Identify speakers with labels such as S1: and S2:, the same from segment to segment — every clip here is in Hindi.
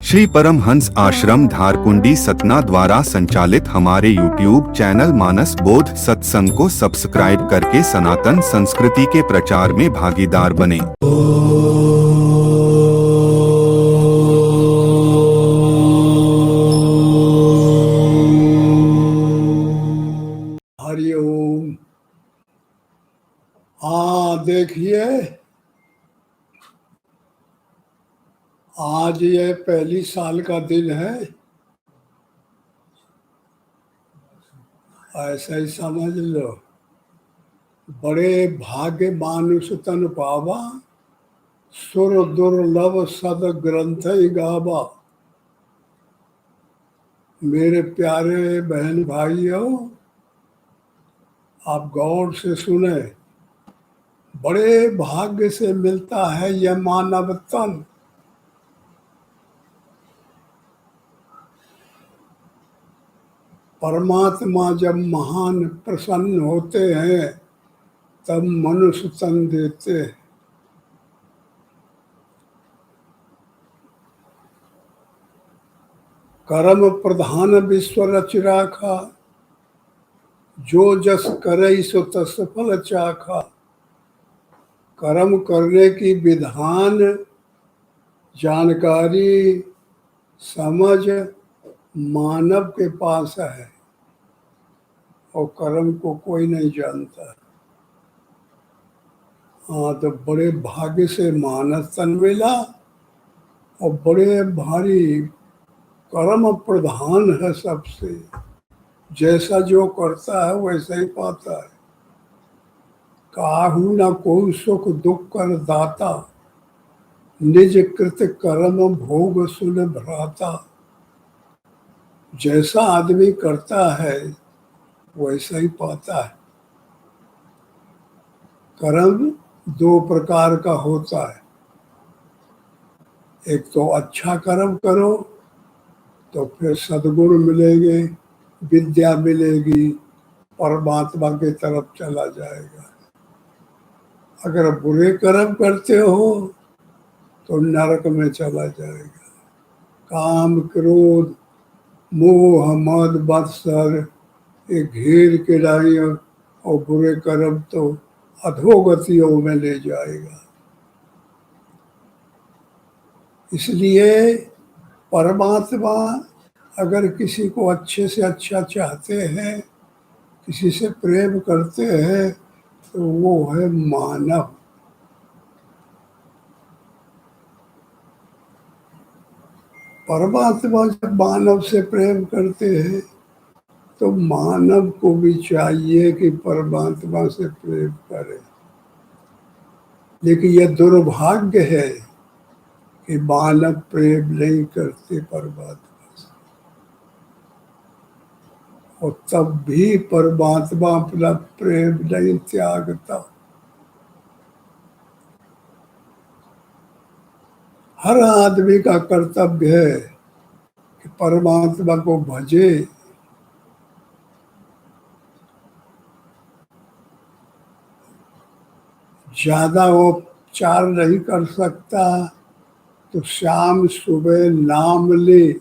S1: श्री परमहंस आश्रम धारकुंडी सतना द्वारा संचालित हमारे YouTube चैनल मानस बोध सत्संग को सब्सक्राइब करके सनातन संस्कृति के प्रचार में भागीदार बने।
S2: हरिओम। देखिए, आज ये पहली साल का दिन है, ऐसा ही समझ लो। बड़े भाग्य मानुष तन पावा, सुर दुर्लभ सद ग्रंथ गावा। मेरे प्यारे बहन भाइयों, आप गौर से सुने। बड़े भाग्य से मिलता है यह मानव तन। परमात्मा जब महान प्रसन्न होते हैं तब मनुष्य तन देते हैं। कर्म प्रधान विश्व रच राखा, जो जस करे सो तस फल चाखा। कर्म करने की विधान, जानकारी, समझ मानव के पास है और कर्म को कोई नहीं जानता। तो बड़े भाग्य से मानस तन मिला और बड़े भारी कर्म प्रधान है सबसे। जैसा जो करता है वैसा ही पाता है। काहू न कोई सुख दुख कर दाता, निज कृत कर्म भोग सुन भ्राता। जैसा आदमी करता है वैसा ही पाता है। कर्म दो प्रकार का होता है। एक तो अच्छा कर्म करो तो फिर सद्गुण मिलेंगे, विद्या मिलेगी, परमात्मा की तरफ चला जाएगा। अगर बुरे कर्म करते हो तो नरक में चला जाएगा। काम क्रोध मोह मद मत्सर ये घेर के लाई और बुरे कर्म तो अधोगतियों में ले जाएगा। इसलिए परमात्मा अगर किसी को अच्छे से अच्छा चाहते हैं, किसी से प्रेम करते हैं, तो वो है मानव। परमात्मा जब मानव से प्रेम करते हैं तो मानव को भी चाहिए कि परमात्मा से प्रेम करे। लेकिन यह दुर्भाग्य है कि मानव प्रेम नहीं करते परमात्मा से, और तब भी परमात्मा अपना प्रेम नहीं त्यागता। हर आदमी का कर्तव्य है कि परमात्मा को भजे। ज्यादा वो उपचार नहीं कर सकता तो शाम सुबह नाम ले।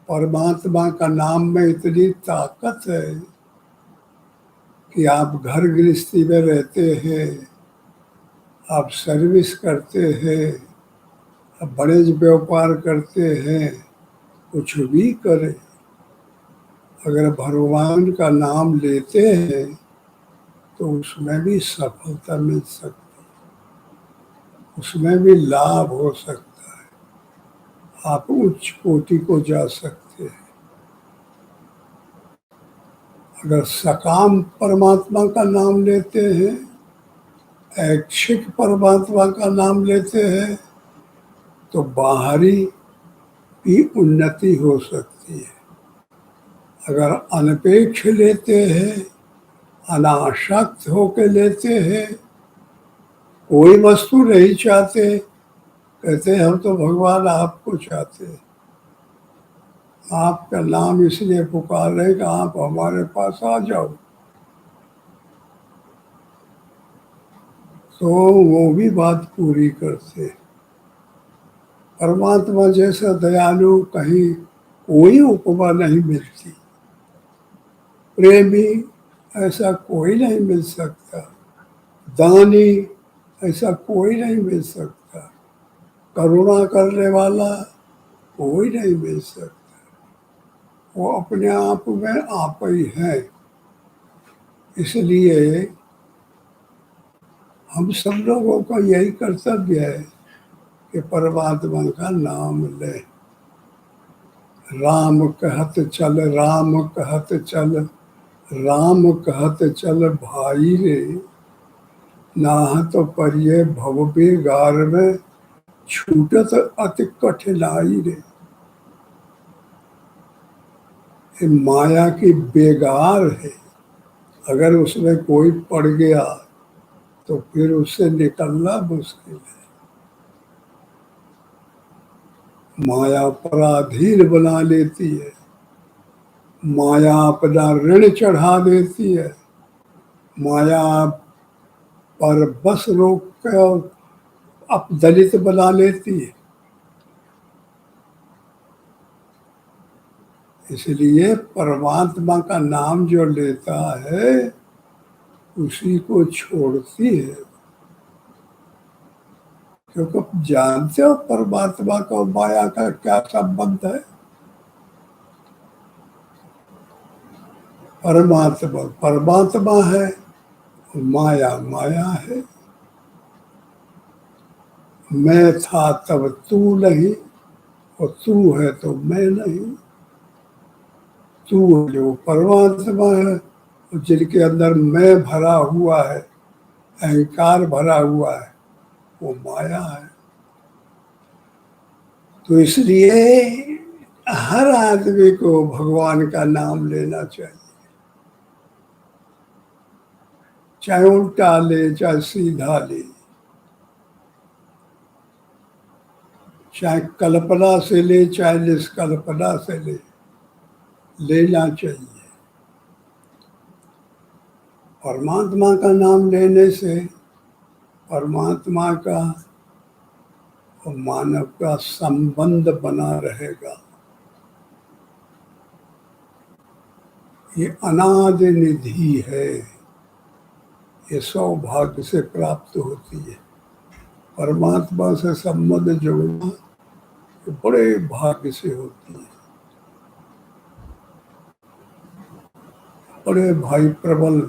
S2: परमात्मा का नाम में इतनी ताकत है कि आप घर गृहस्थी में रहते हैं, आप सर्विस करते हैं, आप बड़े व्यापार करते हैं, कुछ भी करें, अगर भगवान का नाम लेते हैं तो उसमें भी सफलता मिल सकती है, उसमें भी लाभ हो सकता है, आप उच्च कोटि को जा सकते हैं। अगर सकाम परमात्मा का नाम लेते हैं, ऐच्छिक परमात्मा का नाम लेते हैं, तो बाहरी भी उन्नति हो सकती है। अगर अनपेक्ष लेते हैं, अनासक्त होकर लेते हैं, कोई वस्तु नहीं चाहते, कहते हम तो भगवान आपको चाहते हैं, आपका नाम इसलिए पुकार रहे कि आप हमारे पास आ जाओ, तो वो भी बात पूरी करते। परमात्मा जैसा दयालु कहीं कोई उपमा नहीं मिलती, प्रेमी ऐसा कोई नहीं मिल सकता, दानी ऐसा कोई नहीं मिल सकता, करुणा करने वाला कोई नहीं मिल सकता। वो अपने आप में आप ही है। इसलिए हम सब लोगों का यही कर्तव्य है कि परमात्मा का नाम लें। राम कहत चल, राम कहत चल, राम कहत चल भाई रे, नाहत परिये भव बेगार में, छूटत अति कठिनाई रे। ये माया की बेगार है, अगर उसमें कोई पड़ गया तो फिर उससे निकलना मुश्किल है। माया पराधीन बना लेती है, माया अपना ऋण चढ़ा देती है, माया पर बस रोक कर अपदलित बना लेती है। इसलिए परमात्मा का नाम जो लेता है उसी को छोड़ती है। क्योंकि जानते हो परमात्मा का माया का क्या संबंध है। परमात्मा परमात्मा है, माया माया है। मैं था तब तू नहीं, और तू है तो मैं नहीं। तू जो परमात्मा है, जिनके अंदर मैं भरा हुआ है, अहंकार भरा हुआ है, वो माया है। तो इसलिए हर आदमी को भगवान का नाम लेना चाहिए, चाहे उल्टा ले चाहे सीधा ले, चाहे कल्पना से ले चाहे निष्कल्पना से ले, लेना चाहिए। परमात्मा का नाम लेने से परमात्मा का और मानव का संबंध बना रहेगा। ये अनादि निधि है, ये सौभाग्य से प्राप्त होती है। परमात्मा से संबंध जोड़ना ये बड़े भाग्य से होती है। बड़े भाई प्रबल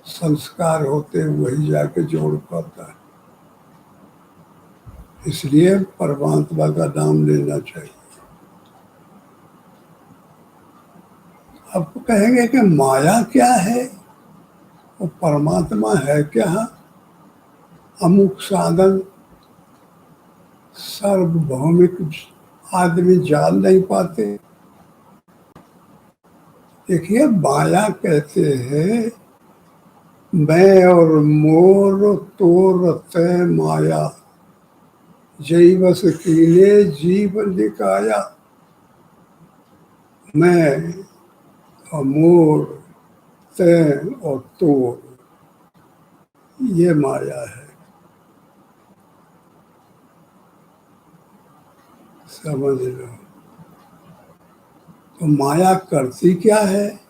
S2: संस्कार होते वही जाके जोड़ पाता है। इसलिए परमात्मा का नाम लेना चाहिए। अब कहेंगे कि माया क्या है और परमात्मा है क्या? अमुक साधन सार्वभौमिक आदमी जान नहीं पाते। देखिए, माया कहते हैं मैं और मोर तोर तय माया, जई बस कीने जीव निकाया। मैं और मोर, तय और तोर, ये माया है। समझ लो। तो माया करती क्या है?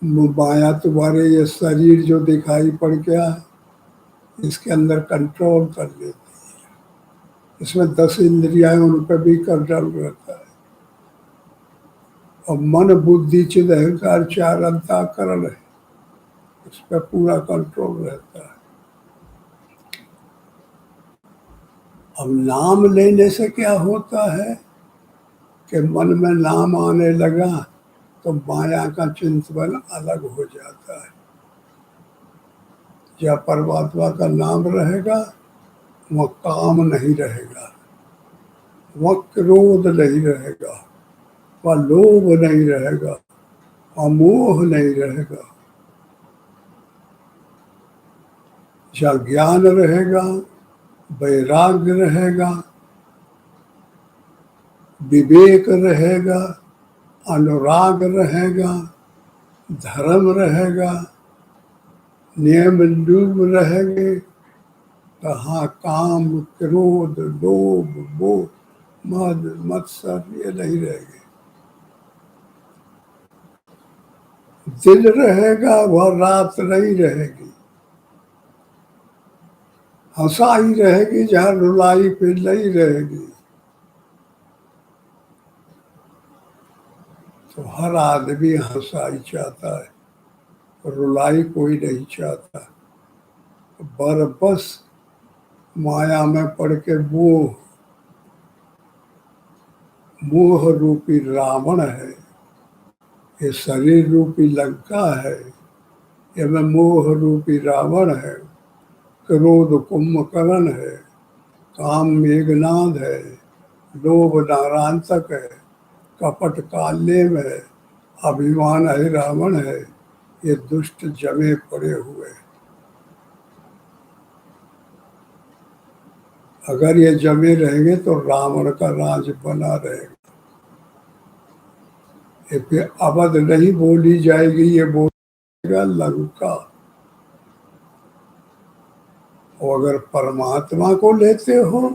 S2: माया तुम्हारे ये शरीर जो दिखाई पड़ गया है, इसके अंदर कंट्रोल कर लेती है। इसमें 10 इंद्रियां, उन पर भी कंट्रोल रहता है। और मन बुद्धि चित्त अहंकार 4 अंतःकरण है, इस पर पूरा कंट्रोल रहता है। अब नाम लेने से क्या होता है कि मन में नाम आने लगा तो माया का चिंतन अलग हो जाता है। जब परमात्मा का नाम रहेगा वह काम नहीं रहेगा, वह क्रोध नहीं रहेगा, वह लोभ नहीं रहेगा, वह मोह नहीं रहेगा। जब ज्ञान रहेगा, वैराग्य रहेगा, विवेक रहेगा, अनुराग रहेगा, धर्म रहेगा, नियम रूप रहेंगे, कहाँ काम, क्रोध, लोभ, मोह, मद, मत्सर ये नहीं रहेंगे। दिन रहेगा वह रात नहीं रहेगी। हंसाई रहेगी जहाँ रुलाई फिर नहीं रहेगी। तो हर आदमी हंसाई चाहता है, रुलाई कोई नहीं चाहता। पर बस माया में पड़ के मोह, मोह रूपी रावण है, ये शरीर रूपी लंका है, ये में मोह रूपी रावण है, क्रोध कुंभकर्ण है, काम मेघनाद है, लोभ नारांतक है, कपट काल्यम है, अभिमान है रावण है, ये दुष्ट जमे पड़े हुए। अगर ये जमे रहेंगे तो रावण का राज बना रहेगा। ये फिर अवध नहीं बोली जाएगी, ये बोलेगा लंका। और अगर परमात्मा को लेते हो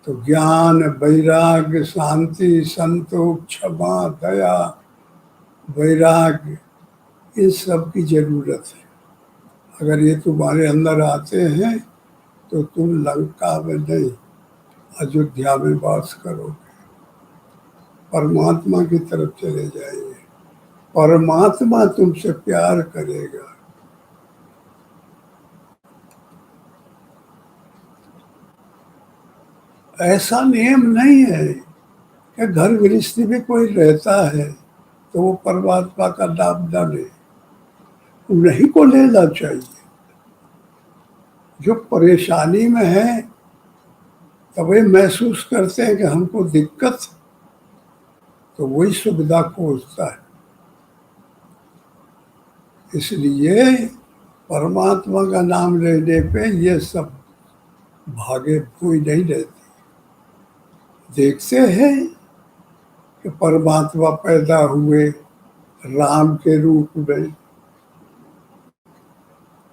S2: तो ज्ञान, वैराग्य, शांति, संतोष, क्षमा, दया, वैराग्य, इन सब की जरूरत है। अगर ये तुम्हारे अंदर आते हैं तो तुम लंका में नहीं, अयोध्या में वास करोगे, परमात्मा की तरफ चले जाएंगे। परमात्मा तुमसे प्यार करेगा। ऐसा नियम नहीं है कि घर गृहस्थी में कोई रहता है तो वो परमात्मा का नाम न ले। उन्हीं को लेना चाहिए। जो परेशानी में है तब वे महसूस करते हैं कि हमको दिक्कत, तो वही सुविधा खोजता है। इसलिए परमात्मा का नाम लेने पे ये सब भागे कोई नहीं रहती। देखते हैं कि परमात्मा पैदा हुए राम के रूप में,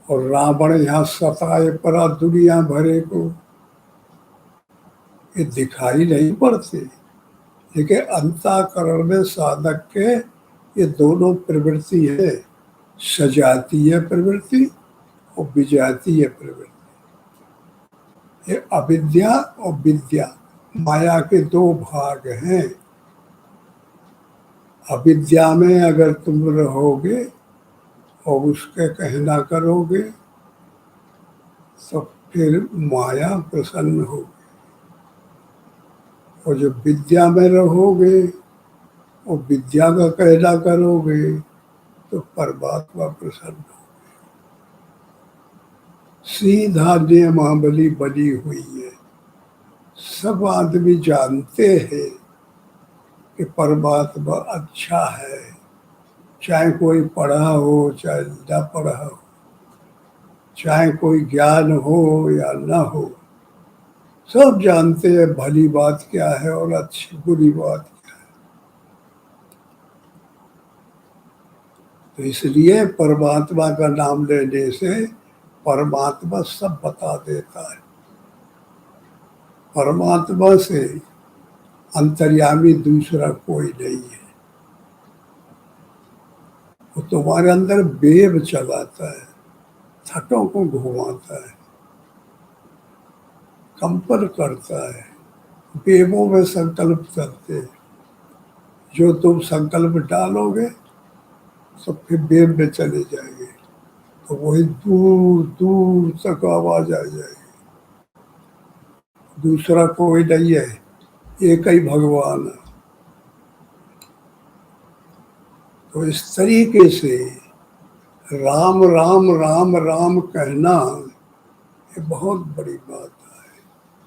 S2: और रावण यहाँ सताए पड़ा दुनिया भरे को। ये दिखाई नहीं पड़ते, लेकिन अंतःकरण में साधक के ये दोनों प्रवृत्ति है, सजातीय प्रवृत्ति और विजातीय प्रवृत्ति। ये अविद्या और विद्या, माया के दो भाग हैं। अविद्या में अगर तुम रहोगे और उसके कहना करोगे तो फिर माया प्रसन्न होगी, और जब विद्या में रहोगे और विद्या का कहना करोगे तो परमात्मा प्रसन्न होगी। सीधा नियमावली बनी हुई है। सब आदमी जानते हैं कि परमात्मा अच्छा है, चाहे कोई पढ़ा हो चाहे न पढ़ा हो, चाहे कोई ज्ञान हो या न हो, सब जानते हैं भली बात क्या है और अच्छी बुरी बात क्या है। तो इसलिए परमात्मा का नाम लेने से परमात्मा सब बता देता है। परमात्मा से अंतर्यामी दूसरा कोई नहीं है। वो तुम्हारे अंदर वेव चलाता है, छठों को घुमाता है, कंपन करता है। वेवों में संकल्प करते हैं। जो तुम संकल्प डालोगे तो फिर वेव में चले जाएंगे, तो वही दूर दूर तक आवाज आ जाएगी। दूसरा कोई नहीं है, एक ही भगवान है। तो इस तरीके से राम राम राम राम कहना ये बहुत बड़ी बात